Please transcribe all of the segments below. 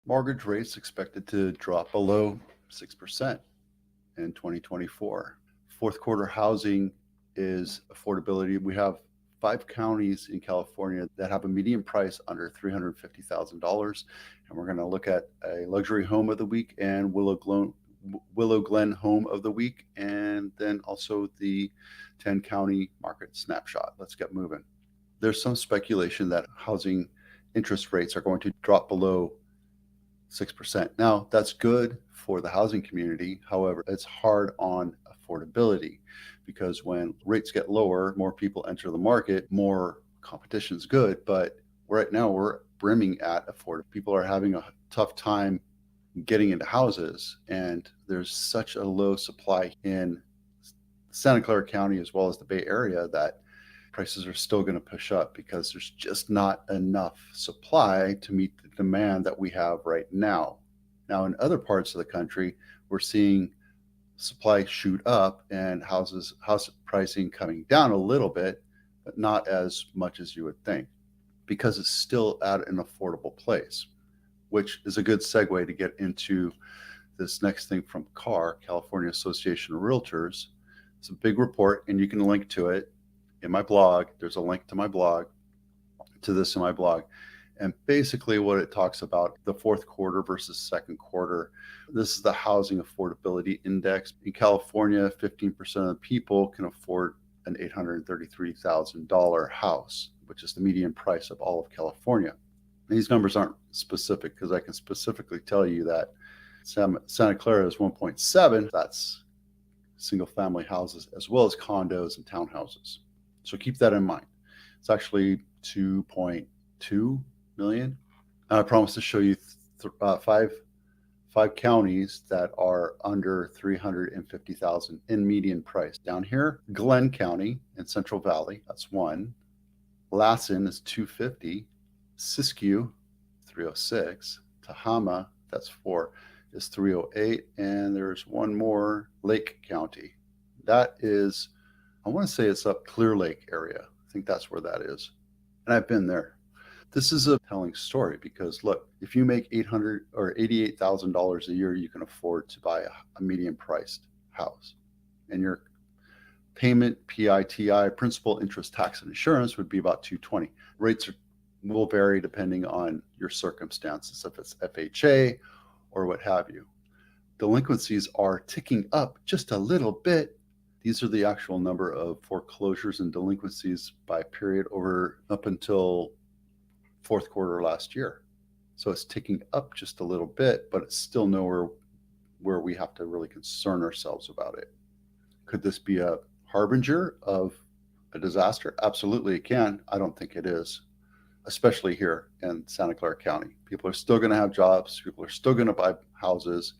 Mortgage rates expected to drop below 6% in 2024. Fourth quarter housing is affordability. We have 5 counties in California that have a median price under $350,000. And we're going to look at a luxury home of the week and Willow Glen home of the week, and then also the 10 county market snapshot. Let's get moving. There's some speculation that housing interest rates are going to drop below 6%. Now, that's good for the housing community. However, it's hard on affordability because when rates get lower, more people enter the market, more competition is good. But right now, we're brimming at affordable. People are having a tough time getting into houses, and there's such a low supply in Santa Clara County as well as the Bay Area that prices are still going to push up because there's just not enough supply to meet the demand that we have right now. Now, in other parts of the country, we're seeing supply shoot up and house pricing coming down a little bit, but not as much as you would think because it's still at an affordable place, which is a good segue to get into this next thing from CAR, California Association of Realtors. It's a big report, and you can link to it in my blog. There's a link to my blog, to this in my blog. And basically what it talks about, the fourth quarter versus second quarter. This is the housing affordability index. In California, 15% of the people can afford an $833,000 house, which is the median price of all of California. These numbers aren't specific because I can specifically tell you that Santa Clara is 1.7. That's single family houses as well as condos and townhouses. So keep that in mind. It's actually 2.2 million. I promise to show you five counties that are under 350,000 in median price. Down here, Glen County in Central Valley, that's one. Lassen is 250. Siskiyou, 306. Tehama, that's 4, is 308. And there's one more, Lake County. That is, I want to say it's up Clear Lake area. I think that's where that is. And I've been there. This is a telling story because look, if you make $800 or $88,000 a year, you can afford to buy a medium priced house. And your payment, PITI, principal, interest, tax, and insurance would be about $220. Rates will vary depending on your circumstances, if it's FHA or what have you. Delinquencies are ticking up just a little bit. These are the actual number of foreclosures and delinquencies by period up until fourth quarter last year. So it's ticking up just a little bit, but it's still nowhere where we have to really concern ourselves about it. Could this be a harbinger of a disaster? Absolutely it can. I don't think it is, especially here in Santa Clara County. People are still going to have jobs. People are still going to buy houses.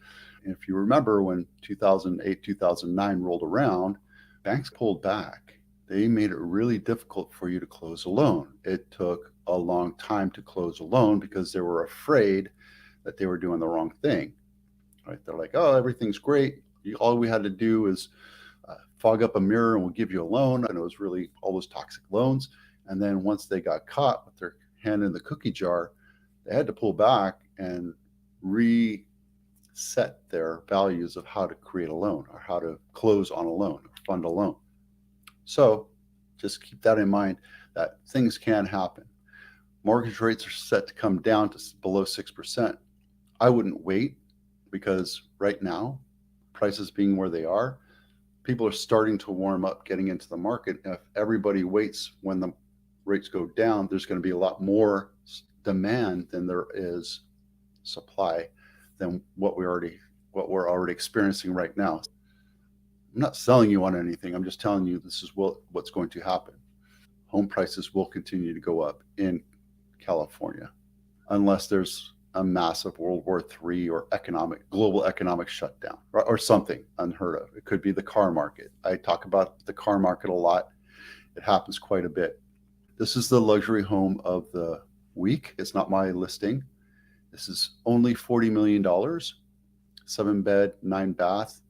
And if you remember when 2008, 2009 rolled around, banks pulled back. They made it really difficult for you to close a loan. It took a long time to close a loan because they were afraid that they were doing the wrong thing. Right? They're like, oh, everything's great. All we had to do is fog up a mirror and we'll give you a loan. And it was really all those toxic loans. And then once they got caught with their hand in the cookie jar, they had to pull back and reset their values of how to create a loan or how to close on a loan or fund a loan. So just keep that in mind that things can happen. Mortgage rates are set to come down to below 6%. I wouldn't wait because right now, prices being where they are, people are starting to warm up getting into the market. If everybody waits when the rates go down, there's going to be a lot more demand than there is supply than what we're already experiencing right now. I'm not selling you on anything. I'm just telling you this is what's going to happen. Home prices will continue to go up in California unless there's a massive World War III or global economic shutdown or something unheard of. It could be the car market. I talk about the car market a lot. It happens quite a bit. This is the luxury home of the week. It's not my listing. This is only $40 million, 7-bed, 9-bath,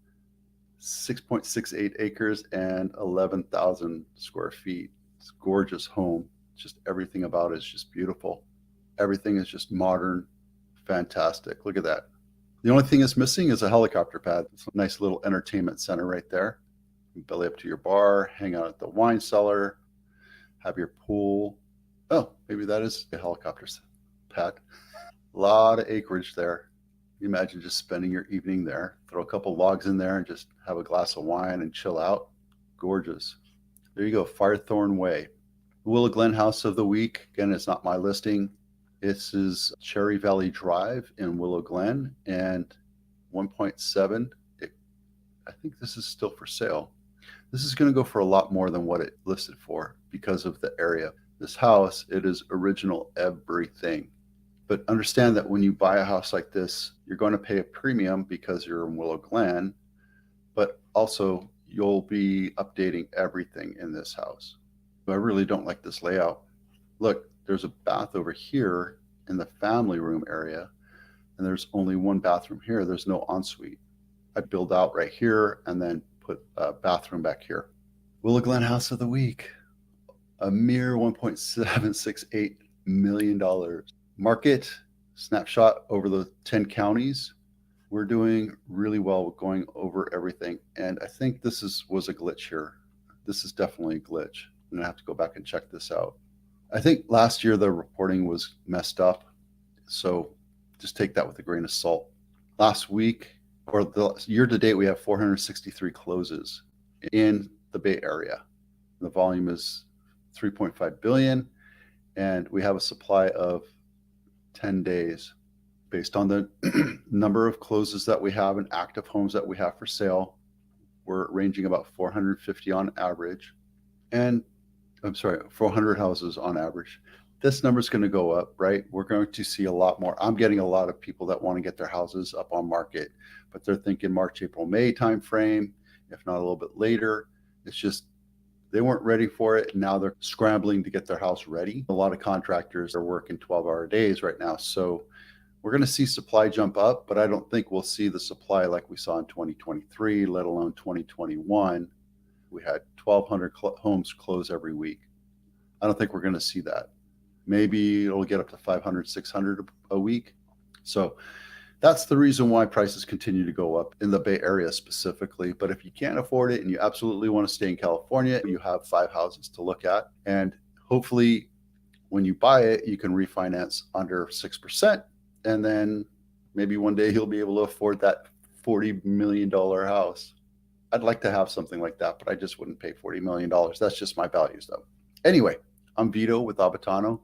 6.68 acres and 11,000 square feet. It's a gorgeous home. Just everything about it is just beautiful. Everything is just modern, Fantastic. Look at that. The only thing that's missing is a helicopter pad. It's a nice little entertainment center right there. You can belly up to your bar, hang out at the wine cellar, have your pool. Oh, maybe that is a helicopter pad. A lot of acreage there. You imagine just spending your evening there, throw a couple logs in there and just have a glass of wine and chill out. Gorgeous. There you go, Firethorn Way. Willow Glen House of the Week. Again, it's not my listing. This is Cherry Valley Drive in Willow Glen and 1.7. I think this is still for sale. This is going to go for a lot more than what it listed for because of the area. This house, it is original everything. But understand that when you buy a house like this, you're going to pay a premium because you're in Willow Glen, but also you'll be updating everything in this house. I really don't like this layout. Look, there's a bath over here in the family room area, and there's only one bathroom here. There's no ensuite. I build out right here and then put a bathroom back here. Willow Glen House of the Week, a mere $1.768 million. Market snapshot over the 10 counties. We're doing really well with going over everything. And I think this was a glitch here. This is definitely a glitch. I'm gonna have to go back and check this out. I think last year the reporting was messed up. So just take that with a grain of salt. Last week, or the year to date, we have 463 closes in the Bay Area. The volume is 3.5 billion, and we have a supply of 10 days. Based on the number of closes that we have and active homes that we have for sale, we're ranging about 450 on average. And I'm sorry, 400 houses on average. This number is going to go up, right? We're going to see a lot more. I'm getting a lot of people that want to get their houses up on market, but they're thinking March, April, May timeframe, if not a little bit later. It's just they weren't ready for it. Now they're scrambling to get their house ready. A lot of contractors are working 12-hour days right now. So we're going to see supply jump up, but I don't think we'll see the supply like we saw in 2023, let alone 2021. We had 1,200 homes close every week. I don't think we're going to see that. Maybe it'll get up to 500, 600 a week. So that's the reason why prices continue to go up in the Bay Area specifically. But if you can't afford it and you absolutely want to stay in California, you have 5 houses to look at. And hopefully when you buy it, you can refinance under 6%. And then maybe one day you'll be able to afford that $40 million house. I'd like to have something like that, but I just wouldn't pay $40 million. That's just my values though. Anyway, I'm Vito with Abitano.